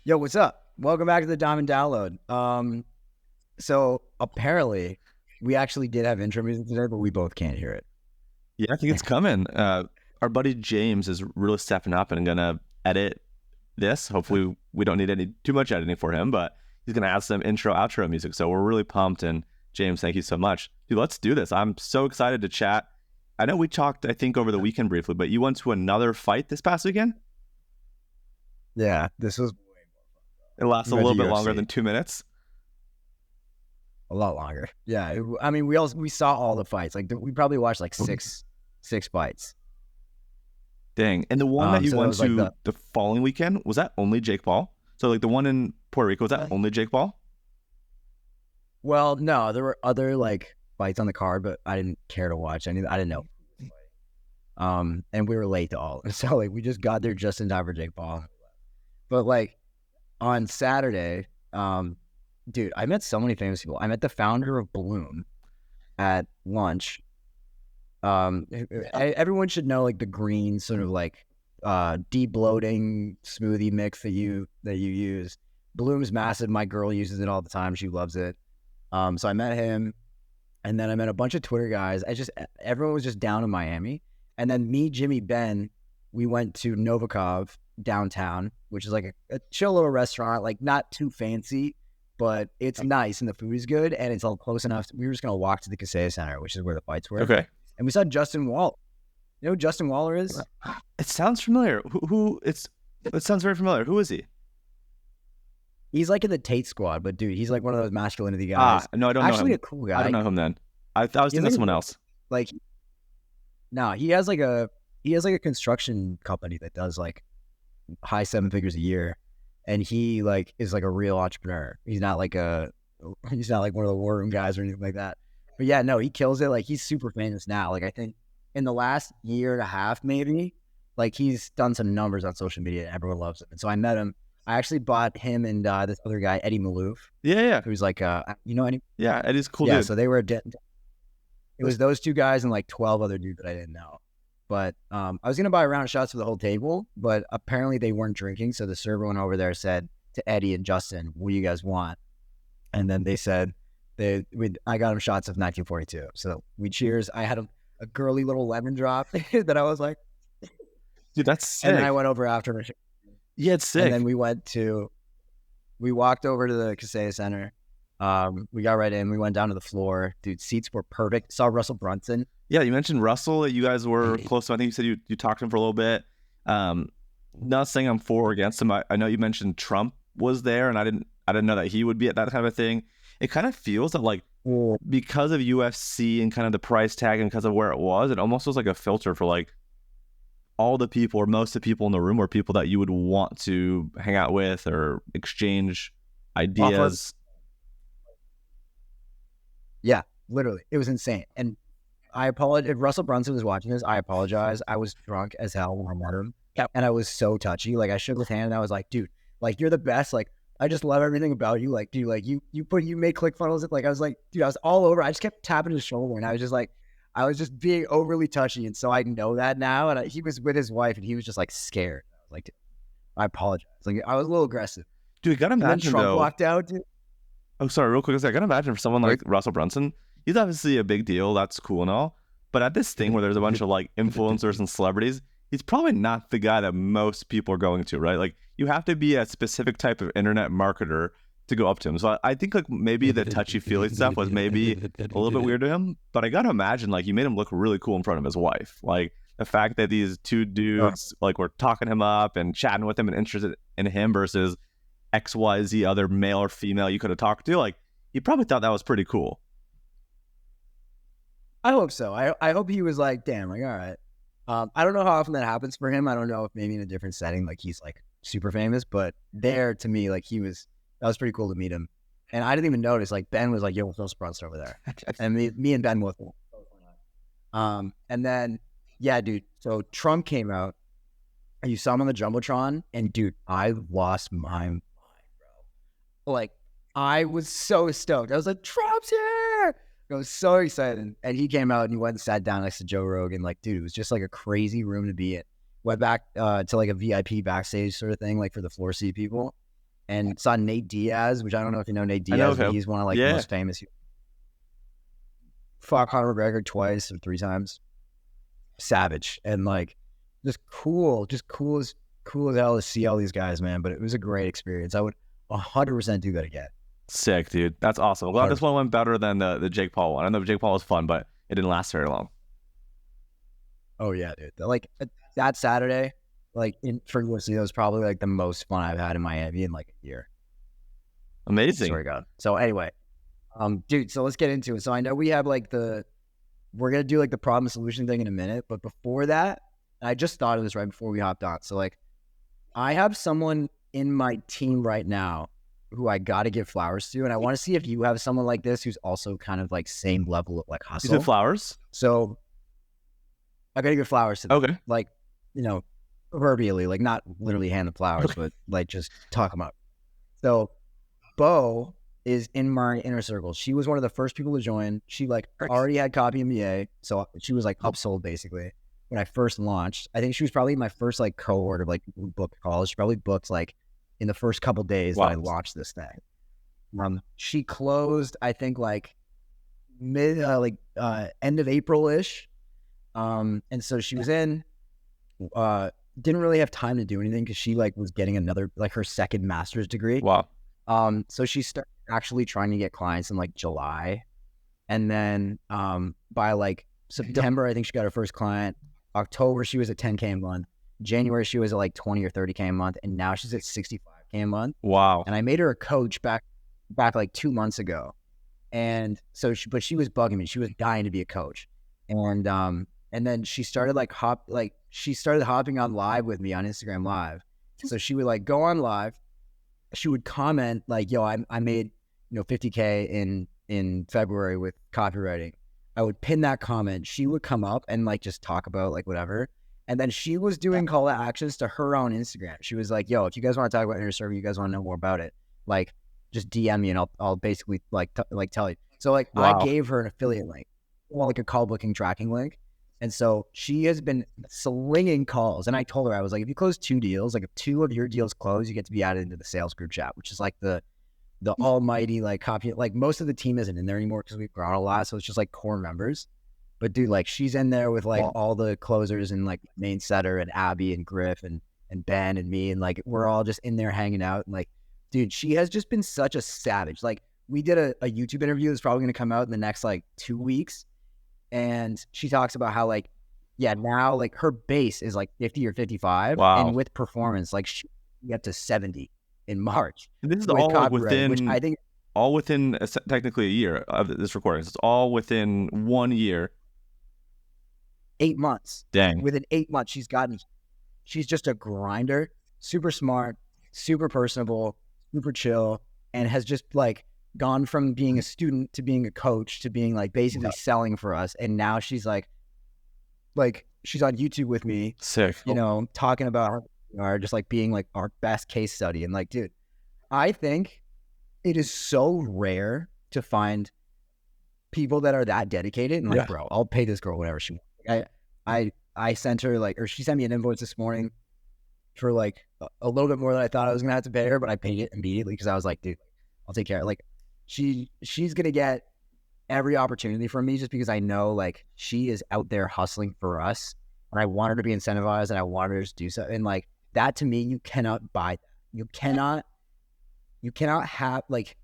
Yo, what's up? Welcome back to the Diamond Download. So apparently we actually did have intro music today, but we both can't hear it. Yeah, I think it's coming. Our buddy James is really stepping up and gonna edit this. Hopefully, we don't need any too much editing for him, but he's gonna add some intro, outro music. So we're really pumped. And James, thank you so much. Dude, let's do this. I'm so excited to chat. I know we talked, I think, over the weekend briefly, but you went to another fight this past weekend. Yeah, this was It lasts we a went little to bit longer UFC than 2 minutes. a lot longer. Yeah, I mean we saw all the fights. Like we probably watched like six fights. Dang. And the one that you So that went was like to the following weekend, was that only Jake Paul? So like the one in Puerto Rico, was that only Jake Paul? no, there were other like fights on the card, but I didn't care to watch any. I didn't know. And we were late to all, so like we just got there just in time for Jake Paul. But like on Saturday, dude, I met so many famous people. I met the founder of Bloom at lunch. Everyone should know like the green sort of like de-bloating smoothie mix that you use. Bloom's massive. My girl uses it all the time. She loves it. So I met him, and then I met a bunch of Twitter guys. Everyone was just down in Miami, and then me, Jimmy, Ben, we went to Novikov downtown, which is like a chill little restaurant, like not too fancy, but it's nice and the food is good and it's all close enough. We were just gonna walk to the Kaseya Center, which is where the fights were, Okay. and we saw Justin Waller. You know who Justin Waller is? It sounds familiar. It sounds very familiar. Who is he? He's like in the Tate Squad, but dude, he's like one of those masculinity guys. No, I don't know Actually, him. a cool I don't guy. know him then. I was He's thinking like of someone else. like no, he has like a construction company that does like high seven figures a year, and he like is like a real entrepreneur. He's not like one of the war room guys or anything like that. But yeah, no, he kills it. Like he's super famous now. Like I think in the last year and a half, maybe, like he's done some numbers on social media and everyone loves him. And so I met him. I actually bought him and this other guy, Eddie Malouf, Yeah, yeah. who's like Eddie? Yeah, Eddie's a cool Yeah, dude. so they were it was those two guys and like 12 other dudes that I didn't know. But I was gonna buy a round of shots for the whole table, but apparently they weren't drinking. So the server went over there, said to Eddie and Justin, "What do you guys want?" And then they said I got them shots of 1942. So we cheers. I had a girly little lemon drop that I was like, Dude, that's sick. and then I went over after. Yeah, it's sick. And then we walked over to the Kaseya Center. We got right in. We went down to the floor. Dude, seats were perfect. Saw Russell Brunson. Yeah, you mentioned Russell. You guys were close to. I think you said you talked to him for a little bit. Not saying I'm for or against him. I know you mentioned Trump was there, and I didn't know that he would be at that kind of a thing. It kind of feels that like because of UFC and kind of the price tag and because of where it was, it almost was like a filter for like all the people or most of the people in the room were people that you would want to hang out with or exchange ideas. Yeah, literally. It was insane. And I apologize. If Russell Brunson was watching this, I apologize. I was drunk as hell when I met him. And I was so touchy. Like I shook his hand and I was like, dude, like you're the best. Like I just love everything about you. Like, dude, like you make ClickFunnels. Like I was like, dude, I was all over. I just kept tapping his shoulder and I was just like, I was just being overly touchy. And so I know that now. And he was with his wife and he was just like scared. I was like, dude, I apologize. Like I was a little aggressive. Dude, gotta And then imagine Trump though. walked out, dude. Oh, sorry, real quick. I gotta imagine for someone like Russell Brunson, he's obviously a big deal. That's cool and all. But at this thing where there's a bunch of like influencers and celebrities, he's probably not the guy that most people are going to, right? Like you have to be a specific type of internet marketer to go up to him. So I think like maybe the touchy-feely stuff was maybe a little bit weird to him. But I gotta imagine like you made him look really cool in front of his wife. Like the fact that these two dudes like were talking him up and chatting with him and interested in him versus XYZ other male or female you could have talked to, like you probably thought that was pretty cool. I hope so. I hope he was like, damn, like, all right. I don't know how often that happens for him. I don't know if maybe in a different setting, like he's like super famous, but there to me, like that was pretty cool to meet him. And I didn't even notice, like Ben was like, yo, Phil Brunson over there. And me and Ben both. And then, yeah, dude. So Trump came out and you saw him on the Jumbotron and dude, I lost my mind, bro. Like I was so stoked. I was like, Trump's here. I was so excited. And he came out and he went and sat down next to Joe Rogan. Like, dude, it was just like a crazy room to be in. Went back to like a VIP backstage sort of thing, like for the floor seat people. and saw Nate Diaz, which I don't know if you know Nate I know Diaz, but him. he's one of like the most famous. Fought Conor McGregor twice or 3 times. Savage and like just cool as hell to see all these guys, man. But it was a great experience. I would 100% do that again. Sick, dude. That's awesome. I'm glad this one went better than the Jake Paul one. I know Jake Paul was fun, but it didn't last very long. Oh yeah, dude. Like that Saturday, like in frequency, that was probably like the most fun I've had in Miami in like a year. Amazing. Swear to God. So anyway, dude, so let's get into it. So I know we have like we're going to do like the problem solution thing in a minute, but before that, I just thought of this right before we hopped on. So like I have someone in my team right now who I got to give flowers to. And I want to see if you have someone like this who's also kind of like same level of like hustle. You said flowers? So I got to give flowers to them. Okay. Like, you know, proverbially, like not literally hand the flowers, but like just talk them up. So Bo is in my inner circle. She was one of the first people to join. She like already had copy MBA. So she was like upsold basically when I first launched. I think she was probably my first like cohort of like booked calls. She probably booked like in the first couple days that I launched this thing. She closed, I think like end of April-ish. And so she was in, didn't really have time to do anything because she like was getting another, like her second master's degree. Wow. So she started actually trying to get clients in like July. And then by like September, I think she got her first client. October, she was at 10K a month. January, she was at like 20 or 30K a month. And now she's at 65K a month. Wow. And I made her a coach back like 2 months ago. And so but she was bugging me. She was dying to be a coach. And then she started she started hopping on live with me on Instagram Live. So she would like go on live. She would comment like, yo, I made, 50K in February with copywriting. I would pin that comment. She would come up and like just talk about like whatever. And then she was doing call to actions to her own Instagram. She was like, yo, if you guys want to talk about inner circle, you guys want to know more about it, like just DM me and I'll basically like tell you. So like I gave her an affiliate link, like a call booking tracking link. And so she has been slinging calls. And I told her, I was like, if you close 2 deals, like if 2 of your deals close, you get to be added into the sales group chat, which is like the almighty like copy. Like most of the team isn't in there anymore because we've grown a lot. So it's just like core members. But dude, like she's in there with like all the closers and like main setter and Abby and Griff and Ben and me. And like we're all just in there hanging out. And like, dude, she has just been such a savage. Like we did a YouTube interview that's probably going to come out in the next like 2 weeks. And she talks about how like, yeah, now like her base is like 50 or 55. Wow. And with performance, like she got to 70 in March. And this is all within, which I think all within technically a year of this recording. So it's all within 1 year. 8 months. Dang. Within 8 months, she's just a grinder, super smart, super personable, super chill, and has just like gone from being a student to being a coach to being like basically selling for us. And now she's like she's on YouTube with me. Sick. Talking about her, just like being like our best case study. And like, dude, I think it is so rare to find people that are that dedicated. And like, bro, I'll pay this girl whatever she wants. I sent her or she sent me an invoice this morning for like a little bit more than I thought I was gonna have to pay her, but I paid it immediately because I was like, dude, I'll take care of it. Like she's gonna get every opportunity from me just because I know like she is out there hustling for us and I want her to be incentivized and I want her to do so. And like that to me, you cannot buy that. You cannot have like,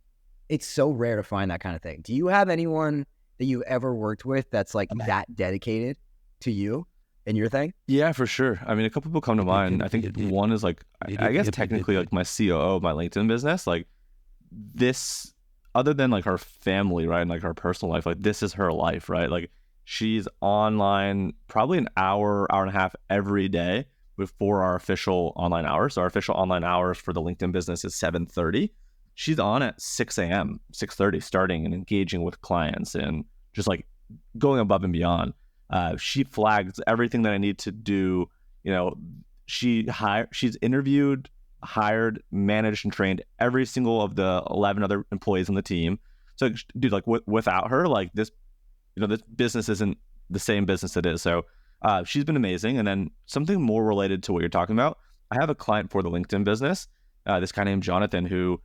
it's so rare to find that kind of thing. Do you have anyone that you ever worked with that's like that dedicated to you and your thing? Yeah, for sure. I mean, a couple people come to mind. I think one is like, I guess technically like my COO of my LinkedIn business, like this, other than like her family, right? And like her personal life, like this is her life, right? Like she's online probably an hour and a half every day before our official online hours. So our official online hours for the LinkedIn business is 7:30. She's on at 6 a.m., 6:30, starting and engaging with clients and just like going above and beyond. She flags everything that I need to do. She's interviewed, hired, managed, and trained every single of the 11 other employees on the team. So, dude, like without her, like this business isn't the same business it is. So she's been amazing. And then something more related to what you're talking about, I have a client for the LinkedIn business this guy named Jonathan who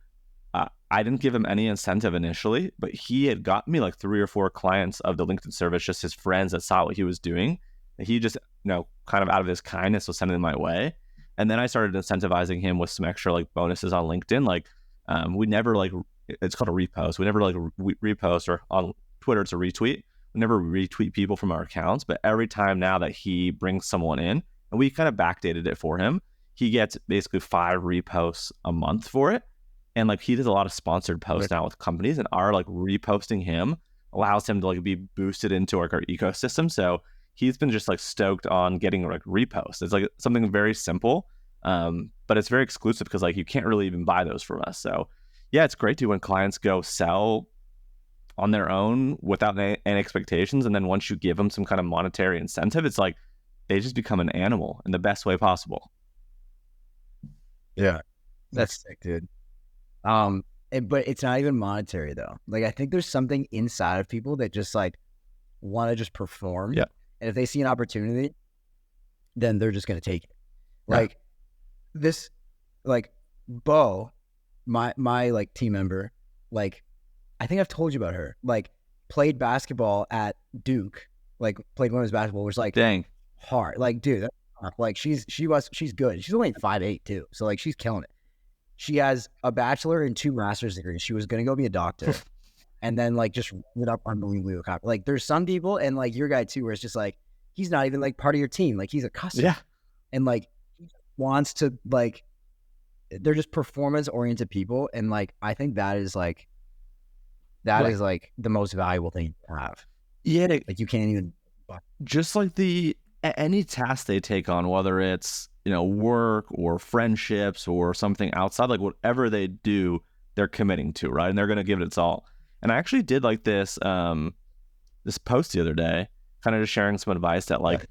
I didn't give him any incentive initially, but he had got me like 3 or 4 clients of the LinkedIn service, just his friends that saw what he was doing. And he just, kind of out of his kindness was sending them my way. And then I started incentivizing him with some extra like bonuses on LinkedIn. Like we never like, it's called a repost. We never like repost, or on Twitter it's a retweet. We never retweet people from our accounts, but every time now that he brings someone in, and we kind of backdated it for him, he gets basically 5 reposts a month for it. And like he does a lot of sponsored posts now with companies, and our like reposting him allows him to like be boosted into like our ecosystem. So he's been just like stoked on getting like reposts. It's like something very simple, but it's very exclusive because like you can't really even buy those from us. So yeah, it's great to when clients go sell on their own without any expectations. And then once you give them some kind of monetary incentive, it's like they just become an animal in the best way possible. Yeah, that's sick, dude. But it's not even monetary though. Like I think there's something inside of people that just like want to just perform. Yeah. And if they see an opportunity, then they're just gonna take it. Yeah. Like this, like Bo, my like team member, like I think I've told you about her. Like played basketball at Duke, like played women's basketball, which like Dang. hard. Like dude, like she's good. She's only 5'8" too, so like she's killing it. She has a bachelor and 2 master's degrees. She was gonna go be a doctor, and then like just ended up unbelievably confident. Like there's some people, and like your guy too, where it's just like he's not even like part of your team. Like he's a customer, Yeah. and like he wants to like they're just performance oriented people, and like I think that is like is like the most valuable thing you have. Yeah. Like you can't even just like any task they take on, whether it's work or friendships or something outside, like whatever they do, they're committing to, right? And they're going to give it its all. And I actually did like this post the other day, kind of just sharing some advice that like,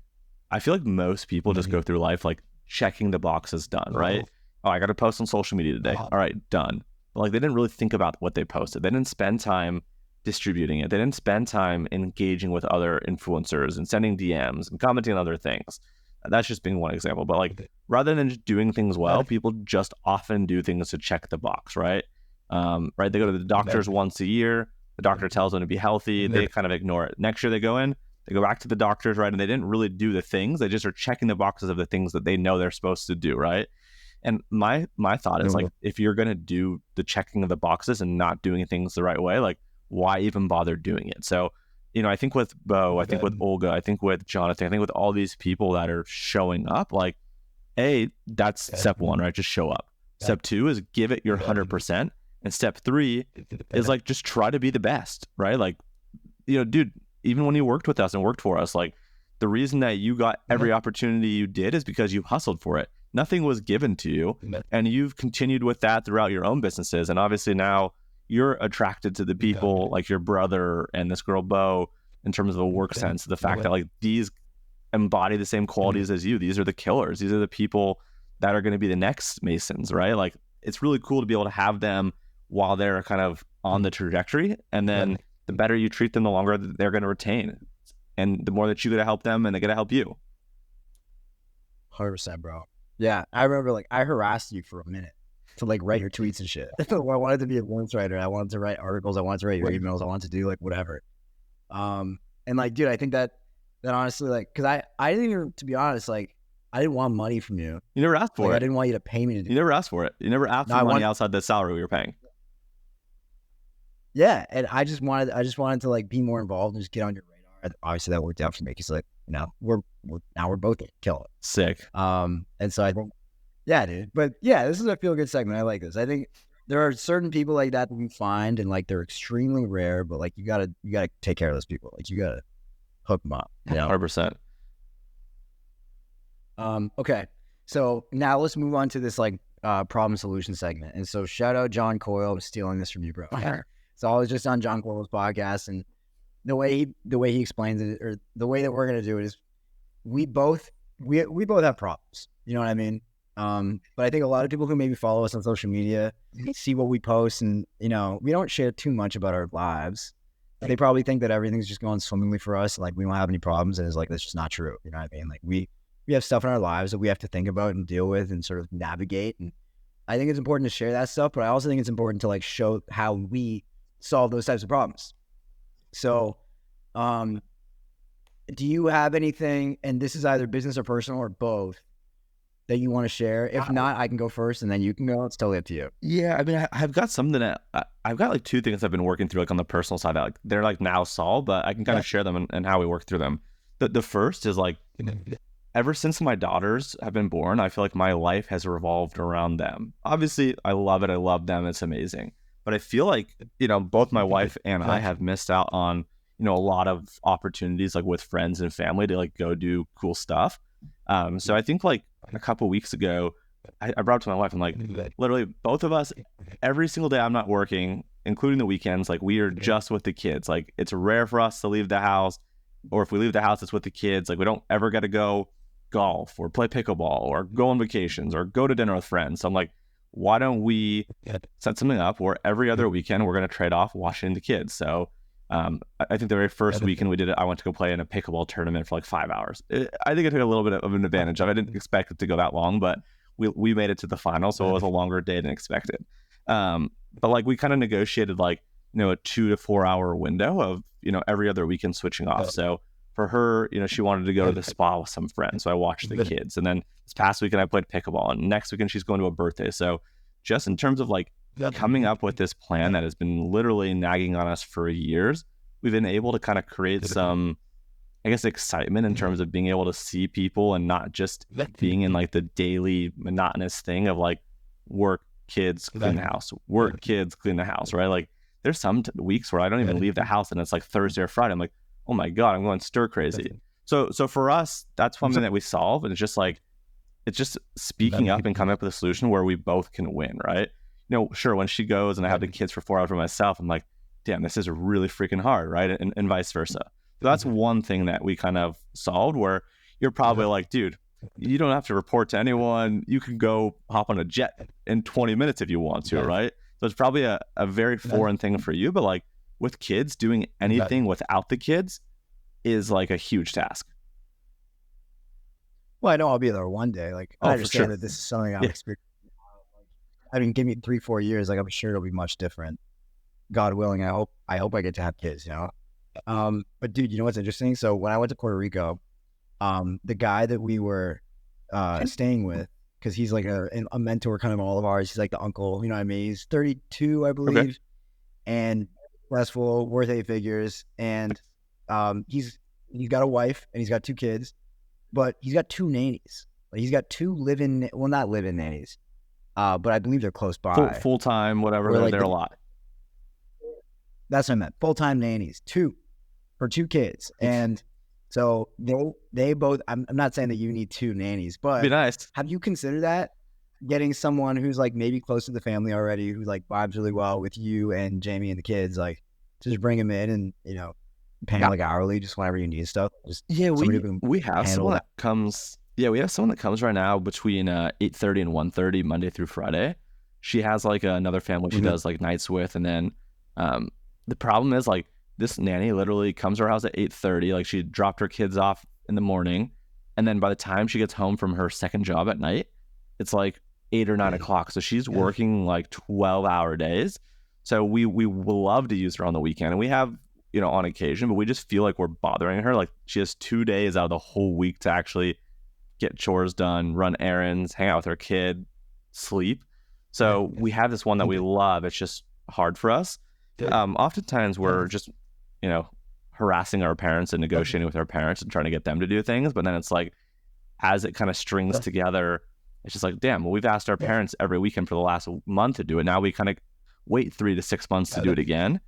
I feel like most people just go through life like checking the boxes done, right? Oh, I got to post on social media today. All right, done. But like they didn't really think about what they posted. They didn't spend time distributing it. They didn't spend time engaging with other influencers and sending DMs and commenting on other things. That's just being one example. But like rather than just doing things well, people just often do things to check the box, right? Right? They go to the doctors once a year. The doctor tells them to be healthy. They kind of ignore it. Next year they go in, they go back to the doctors, right? And they didn't really do the things. They just are checking the boxes of the things that they know they're supposed to do, right? And my thought is like, if you're going to do the checking of the boxes and not doing things the right way, like why even bother doing it? So, I think with Bo, I think with Olga, I think with Jonathan, I think with all these people that are showing up, like, that's step 1, right? Just show up. Step 2 is give it your 100%. And step 3 is like, just try to be the best, right? Like, dude, even when you worked with us and worked for us, like the reason that you got every opportunity you did is because you hustled for it. Nothing was given to you. And you've continued with that throughout your own businesses. And obviously now you're attracted to the people like your brother and this girl, Bo, in terms of a work sense, the fact that like these embody the same qualities as you. These are the killers. These are the people that are going to be the next Masons, right? Like it's really cool to be able to have them while they're kind of on the trajectory. And then the better you treat them, the longer they're going to retain. And the more that you get to help them and they get to help you. 100%, bro. Yeah. I remember like I harassed you for a minute to like write your tweets and shit. I wanted to be a voice writer. I wanted to write articles. I wanted to write your emails. I wanted to do like whatever. And like, dude, I think that honestly, like, cause I didn't even, to be honest, like I didn't want money from you. You never asked for it. I didn't want you to pay me to do it. You never asked for it. You never asked for money outside the salary we were paying. Yeah. And I just wanted to like be more involved and just get on your radar. Obviously that worked out for me. Cause like, we're both killing it. Sick. And so I think, yeah, dude. But yeah, this is a feel good segment. I like this. I think there are certain people like that we find, and like they're extremely rare. But like you gotta take care of those people. Like you gotta hook them up. 100%. Okay. So now let's move on to this like problem solution segment. And so shout out John Coyle. I'm stealing this from you, bro. So I was just on John Coyle's podcast, and the way he explains it, or the way that we're gonna do it, is we both have problems. You know what I mean? But I think a lot of people who maybe follow us on social media see what we post, and we don't share too much about our lives. They probably think that everything's just going swimmingly for us, like we don't have any problems, and it's like that's just not true. You know what I mean? Like we have stuff in our lives that we have to think about and deal with and sort of navigate. And I think it's important to share that stuff, but I also think it's important to like show how we solve those types of problems. So, do you have anything, and this is either business or personal or both, that you want to share? If not, I can go first and then you can go. It's totally up to you. Yeah, I mean, I've got something that I've got like 2 things I've been working through like on the personal side that like they're like now solved, but I can kind of share them and how we work through them. The first is like ever since my daughters have been born, I feel like my life has revolved around them. Obviously, I love it. I love them. It's amazing. But I feel like, both my wife and I have missed out on, a lot of opportunities like with friends and family to like go do cool stuff. So I think like a couple weeks ago, I brought up to my wife and like literally both of us, every single day I'm not working, including the weekends, like we are just with the kids. Like it's rare for us to leave the house, or if we leave the house, it's with the kids. Like we don't ever get to go golf or play pickleball or go on vacations or go to dinner with friends. So I'm like, why don't we set something up where every other weekend we're going to trade off watching the kids? So I think the very first weekend we did it, I went to go play in a pickleball tournament for like 5 hours. I think I took a little bit of an advantage of it. I didn't expect it to go that long, but we made it to the final, so it was a longer day than expected. But like we kind of negotiated like, a 2 to 4 hour window of, every other weekend switching off. So for her, she wanted to go to the spa with some friends. So I watched the kids. And then this past weekend I played pickleball, and next weekend she's going to a birthday. So just in terms of like coming up with this plan that has been literally nagging on us for years, we've been able to kind of create some, I guess, excitement in terms of being able to see people and not just being in like the daily monotonous thing of like work, kids, clean the house, work, kids, clean the house, right? Like there's some weeks where I don't even leave the house and it's like Thursday or Friday. I'm like, oh my God, I'm going stir crazy. So for us, that's something that we solve. And it's just speaking up and coming up with a solution where we both can win, right? Sure, when she goes and I have the kids for 4 hours for myself, I'm like, damn, this is really freaking hard, right? And vice versa. So that's one thing that we kind of solved, where you're probably like, dude, you don't have to report to anyone. You can go hop on a jet in 20 minutes if you want to, right? So it's probably a very foreign thing for you, but like with kids, doing anything without the kids is like a huge task. Well, I know I'll be there one day. Like I understand that this is something I'm experiencing. I mean, give me 3-4 years, like I'm sure it'll be much different. God willing, I hope I get to have kids, But dude, you know what's interesting? So when I went to Puerto Rico, the guy that we were staying with, because he's like a mentor kind of all of ours, he's like the uncle, you know what I mean? He's 32, I believe, and successful, worth 8 figures, and he's got a wife and he's got 2 kids, but he's got 2 nannies. Like he's got 2 not live-in nannies, but I believe they're close by. Full time, whatever. They're there a lot. That's what I meant. Full-time nannies, 2 for 2 kids. And so they both, I'm not saying that you need 2 nannies, but be nice. Have you considered that? Getting someone who's like maybe close to the family already, who like vibes really well with you and Jamie and the kids, like just bring them in and, pay them like hourly, just whenever you need stuff. Just we have someone that comes. Yeah, we have someone that comes right now between 8:30 and 1:30 Monday through Friday. She has like another family she does like nights with, and then the problem is like this nanny literally comes to our house at 8:30. Like she dropped her kids off in the morning, and then by the time she gets home from her second job at night, it's like 8 or 9 o'clock. So she's working like 12-hour days. So we will love to use her on the weekend, and we have on occasion, but we just feel like we're bothering her. Like she has 2 days out of the whole week to actually get chores done, run errands, hang out with her kid, sleep. So we have this one that we love. It's just hard for us. Oftentimes we're just, harassing our parents and negotiating with our parents and trying to get them to do things. But then it's like, as it kind of strings together, it's just like, damn, well, we've asked our parents every weekend for the last month to do it. Now we kind of wait 3 to 6 months to do it again.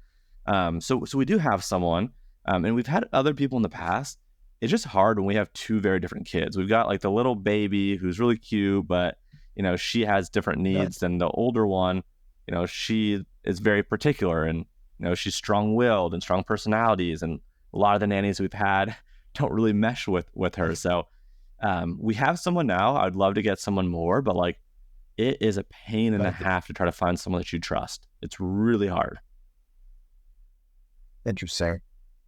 So we do have someone, and we've had other people in the past. It's just hard when we have 2 very different kids. We've got like the little baby who's really cute, but she has different needs than the older one. She is very particular, and she's strong-willed and strong personalities, and a lot of the nannies we've had don't really mesh with her. So we have someone now. I'd love to get someone more, but like it is a pain and a half to try to find someone that you trust. It's really hard. Interesting.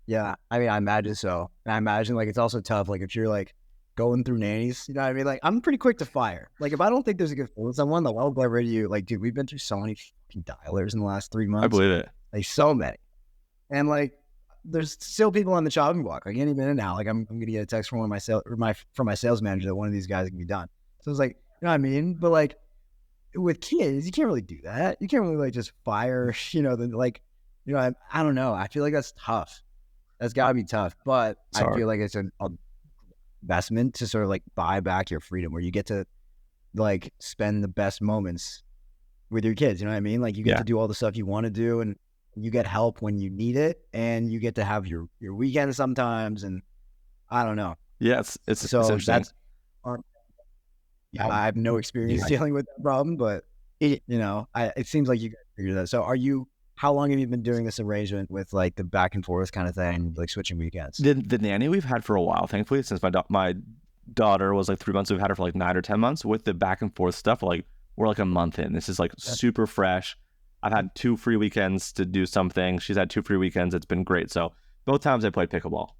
Yeah, I mean, I imagine so. And I imagine like it's also tough. Like if you're like going through nannies. You know what I mean? Like, I'm pretty quick to fire. Like, if I don't think there's a good fit with someone, like, I'll go over to you. Like, dude, we've been through so many fucking dialers in the last 3 months. I believe it. Like, so many. And like, there's still people on the chopping block. Like, any minute now, like, I'm gonna get a text from my sales manager that one of these guys can be done. So it's like, you know what I mean? But like, with kids, you can't really do that. You can't really like just fire, I don't know. I feel like that's tough. That's got to be tough. But I feel like it's an investment to sort of like buy back your freedom, where you get to like spend the best moments with your kids. You know what I mean? Like, you get to do all the stuff you want to do, and you get help when you need it, and you get to have your weekends sometimes. And I don't know. Yeah, it's so that's. I have no experience dealing with that problem, but it seems like you guys figured that. So how long have you been doing this arrangement with like the back and forth kind of thing, like switching weekends? The nanny we've had for a while, thankfully, since my daughter was like 3 months. We've had her for like 9 or 10 months. With the back and forth stuff, like we're like a month in. This is like super fresh. I've had 2 free weekends to do something. She's had 2 free weekends. It's been great. So both times I played pickleball,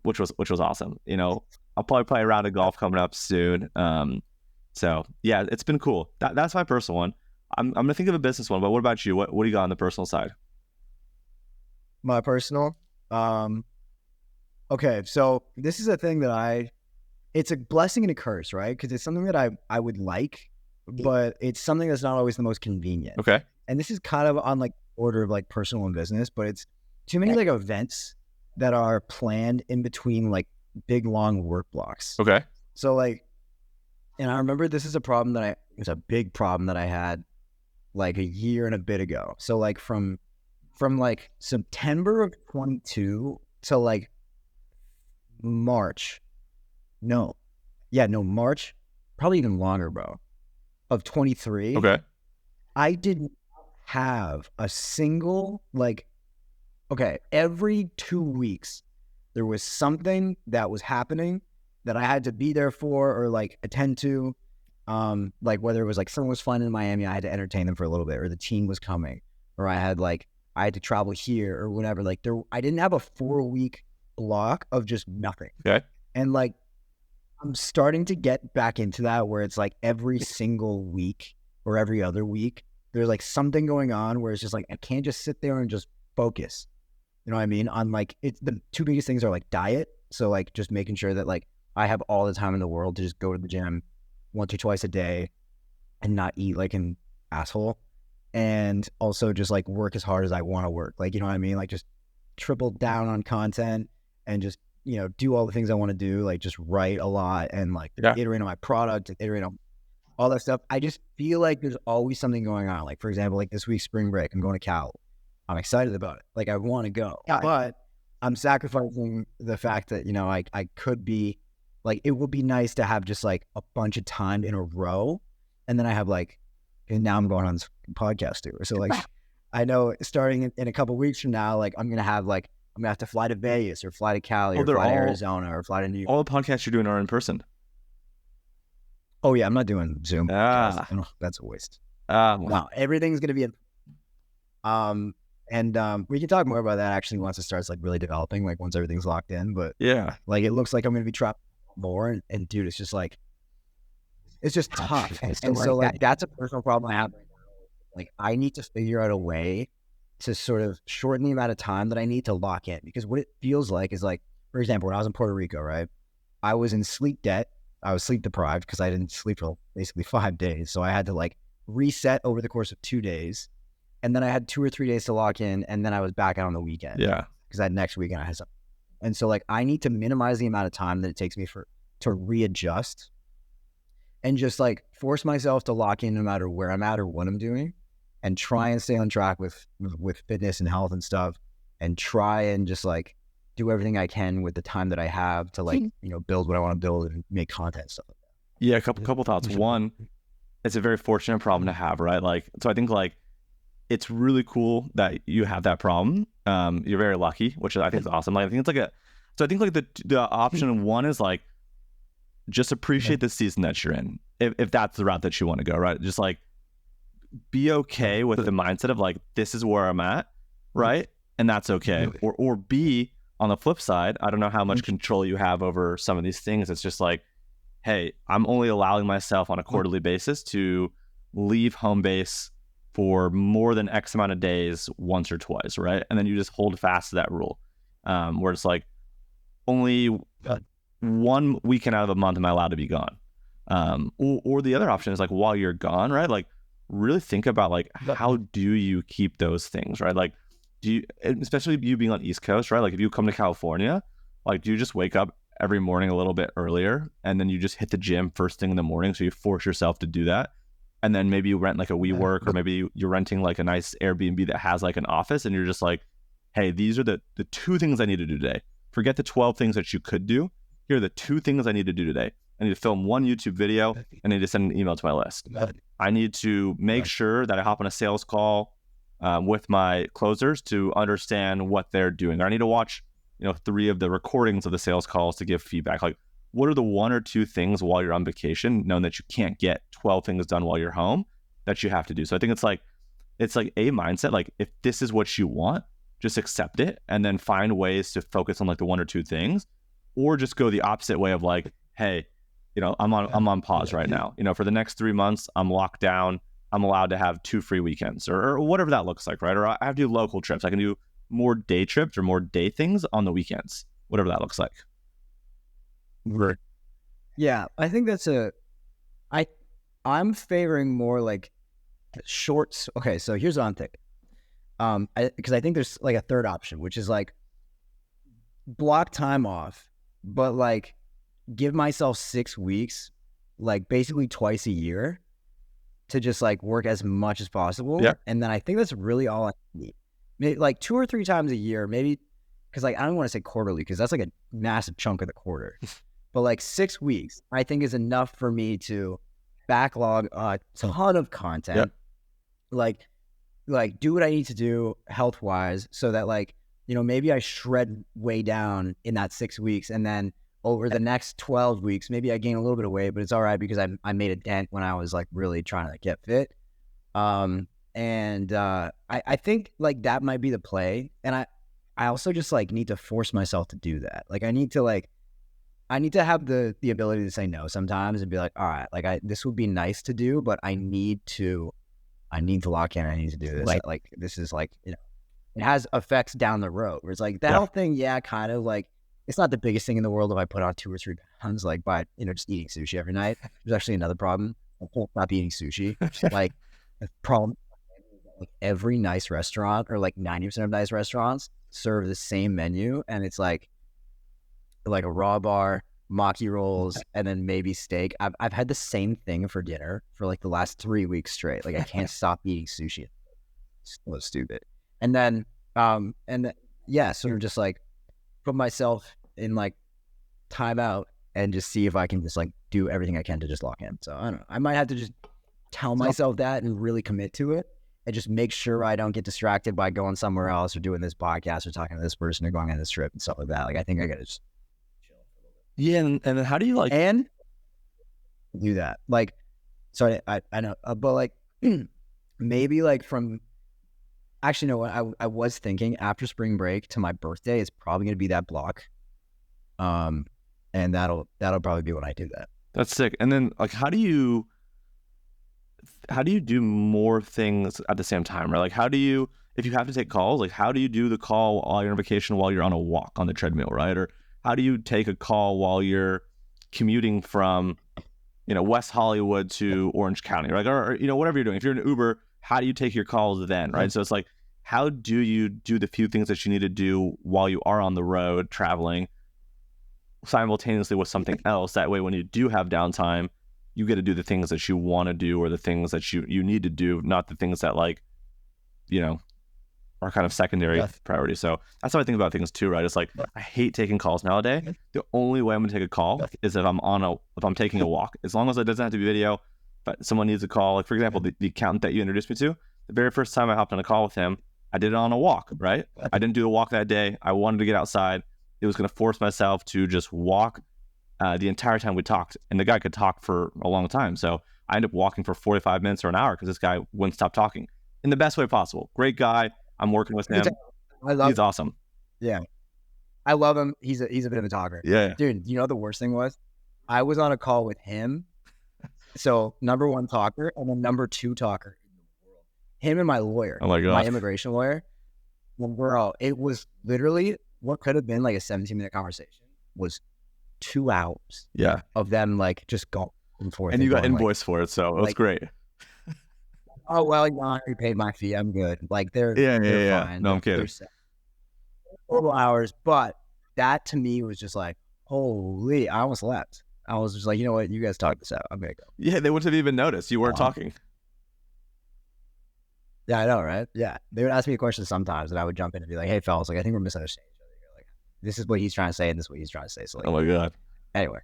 which was awesome. You know, I'll probably play a round of golf coming up soon. So yeah, it's been cool. That's my personal one. I'm gonna think of a business one, but what about you? What do you got on the personal side? My personal, okay. So this is a thing that it's a blessing and a curse, right? Because it's something that I would like, but it's something that's not always the most convenient. Okay. And this is kind of on like order of like personal and business, but it's too many like events that are planned in between like big long work blocks. Okay. So like, and I remember this is a problem it was a big problem that I had like a year and a bit ago. So like from like September of 22 to like March, March, probably even longer, bro, of 23. Okay. I didn't have a single every 2 weeks there was something that was happening that I had to be there for or like attend to. Like whether it was like someone was flying in Miami, I had to entertain them for a little bit, or the team was coming, or I had to travel here or whatever. Like I didn't have a 4-week block of just nothing. Okay. And like, I'm starting to get back into that where it's like every single week or every other week, there's like something going on where it's just like, I can't just sit there and just focus. You know what I mean? On like, it's the 2 biggest things are like diet. So like just making sure that like I have all the time in the world to just go to the gym once or twice a day and not eat like an asshole. And also just like work as hard as I want to work. Like, you know what I mean? Like just triple down on content and just, do all the things I want to do, like just write a lot and like iterate on my product, iterate on all that stuff. I just feel like there's always something going on. Like, for example, like this week's spring break, I'm going to Cal. I'm excited about it. Like, I want to go, but I'm sacrificing the fact that, I could be like, it would be nice to have just like a bunch of time in a row. And then I have like, and now I'm going on this podcast tour. So like, I know starting in a couple of weeks from now, like I'm going to have to fly to Vegas or fly to Cali or fly to Arizona or fly to New York. All the podcasts you're doing are in person. Oh yeah, I'm not doing Zoom. That's a waste. No, everything's gonna be and we can talk more about that actually once it starts like really developing, like once everything's locked in. But yeah, like it looks like I'm gonna be trapped more, and dude, it's just like it's just tough. And so like that's a personal problem I have right now. Like I need to figure out a way to sort of shorten the amount of time that I need to lock in, because what it feels like is like, for example, when I was in Puerto Rico, right? I was in sleep debt. I was sleep deprived because I didn't sleep for basically 5 days. So I had to like reset over the course of 2 days. And then I had 2 or 3 days to lock in. And then I was back out on the weekend. Yeah. Because that next weekend I had something. And so like, I need to minimize the amount of time that it takes me to readjust and just like force myself to lock in no matter where I'm at or what I'm doing, and try and stay on track with fitness and health and stuff, and try and just like do everything I can with the time that I have to like, build what I want to build and make content and stuff like that. Yeah, a couple thoughts. One, it's a very fortunate problem to have, right? Like, so I think like it's really cool that you have that problem. You're very lucky, which I think is awesome. Like, I think it's like so I think like the option one is like, just appreciate the season that you're in. If that's the route that you want to go, right? Just like be okay with the mindset of like, this is where I'm at, right? And that's okay. Or B, On the flip side, I don't know how much control you have over some of these things. It's just like, hey, I'm only allowing myself on a quarterly basis to leave home base for more than X amount of days once or twice, right? And then you just hold fast to that rule, where it's like only 1 weekend out of the month am I allowed to be gone. Or the other option is like while you're gone, right? Like really think about like how do you keep those things, right? Like do you, especially you being on East Coast, right? Like if you come to California, like do you just wake up every morning a little bit earlier and then you just hit the gym first thing in the morning, so you force yourself to do that? And then maybe you rent like a WeWork, or maybe you're renting like a nice Airbnb that has like an office, and you're just like, hey, these are the 2 things I need to do today. Forget the 12 things that you could do. Here are the 2 things I need to do today. I need to film 1 YouTube video. I need to send an email to my list. I need to make sure that I hop on a sales call with my closers to understand what they're doing. Or I need to watch 3 of the recordings of the sales calls to give feedback. Like, what are the 1 or 2 things while you're on vacation, knowing that you can't get 12 things done while you're home, that you have to do? So I think it's like a mindset. Like if this is what you want, just accept it and then find ways to focus on like the 1 or 2 things, or just go the opposite way of like, hey, I'm on pause right now. For the next 3 months, I'm locked down. I'm allowed to have 2 free weekends or whatever that looks like, right? Or I have to do local trips. I can do more day trips or more day things on the weekends, whatever that looks like. Right. Yeah, I think that's I'm favoring more like shorts. Okay, so here's what I'm thinking. Because I think there's like a third option, which is like block time off, but like give myself 6 weeks, like basically twice a year, to just like work as much as possible. Yeah. And then I think that's really all I need. Maybe like 2 or 3 times a year, maybe, because like I don't want to say quarterly because that's like a massive chunk of the quarter. But like 6 weeks, I think is enough for me to backlog a ton of content, like do what I need to do health wise, so that like maybe I shred way down in that 6 weeks, and then over the next 12 weeks, maybe I gain a little bit of weight, but it's all right because I made a dent when I was like really trying to get fit. I think like that might be the play, and I also just like need to force myself to do that. Like I need to have the ability to say no sometimes and be like, all right, like this would be nice to do, but I need to lock in. I need to do this. Like this is like, it has effects down the road where it's like that whole thing. Yeah. Kind of like, it's not the biggest thing in the world if I put on 2 or 3 pounds, like by, just eating sushi every night. There's actually another problem. I can't stop eating sushi. Like the problem, like every nice restaurant, or like 90% of nice restaurants, serve the same menu. And it's like a raw bar, maki rolls, and then maybe steak. I've had the same thing for dinner for like the last 3 weeks straight. Like I can't stop eating sushi. It's so stupid. And then sort of just like put myself in like timeout and just see if I can just like do everything I can to just lock in. So I don't know. I might have to just tell myself that and really commit to it, and just make sure I don't get distracted by going somewhere else or doing this podcast or talking to this person or going on this trip and stuff like that. Like I think I gotta just yeah. And then how do you like and do that? Like, sorry, I know, but like maybe like from. Actually, no. I was thinking after spring break to my birthday is probably going to be that block, and that'll probably be when I do that. That's sick. And then like, how do you do more things at the same time, right? Like, how do you, if you have to take calls, like how do you do the call while you're on vacation, while you're on a walk on the treadmill, right? Or how do you take a call while you're commuting from, West Hollywood to Orange County, right? Or whatever you're doing. If you're in Uber, how do you take your calls then, right? So it's like, how do you do the few things that you need to do while you are on the road traveling simultaneously with something else? That way, when you do have downtime, you get to do the things that you want to do, or the things that you need to do, not the things that like, are kind of secondary priorities. So that's how I think about things too, right? It's like, I hate taking calls nowadays. The only way I'm going to take a call is if I'm taking a walk. As long as it doesn't have to be video, but someone needs a call. Like for example, the accountant that you introduced me to, the very first time I hopped on a call with him, I did it on a walk, right? I didn't do the walk that day. I wanted to get outside. It was going to force myself to just walk the entire time we talked. And the guy could talk for a long time. So I ended up walking for 45 minutes or an hour because this guy wouldn't stop talking in the best way possible. Great guy. I'm working with him. He's awesome. Yeah. I love him. He's a bit of a talker. Yeah. Dude, you know the worst thing was? I was on a call with him. So number 1 talker and then number 2 talker. Him and my lawyer. Oh my God. My immigration lawyer. Well, bro, it was literally what could have been like a 17-minute conversation was 2 hours. Yeah. Of them like just going forth. And you got invoice for it, so it was great. Oh well, you already paid my fee. I'm good. Like they're fine. No, I'm kidding. Total hours, but that to me was just like, holy! I almost left. I was just like, you know what? You guys talk this out. I'm gonna go. Yeah, they wouldn't have even noticed you weren't talking. Yeah, I know, right? Yeah, they would ask me a question sometimes, and I would jump in and be like, "Hey, fellas, like I think we're misunderstanding each other here. Like, this is what he's trying to say, and this is what he's trying to say." So, like, oh my God. Anyway,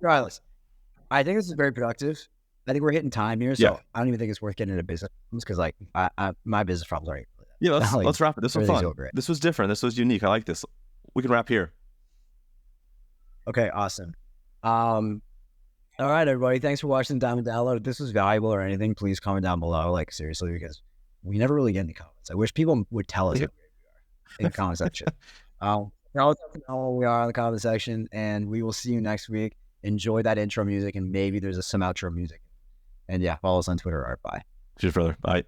regardless, I think this is very productive. I think we're hitting time here, so I don't even think it's worth getting into business because, like, my business problems are. Yeah, let's wrap it. This was fun. Over it. This was different. This was unique. I like this. We can wrap here. Okay, awesome. All right, everybody. Thanks for watching Diamond Download. If this was valuable or anything, please comment down below. Like, seriously, because we never really get any comments. I wish people would tell us how great we are in the comment section. Tell us how we are in the comment section, and we will see you next week. Enjoy that intro music, and maybe there's some outro music. And yeah, follow us on Twitter. All right, bye. Cheers, brother. Bye.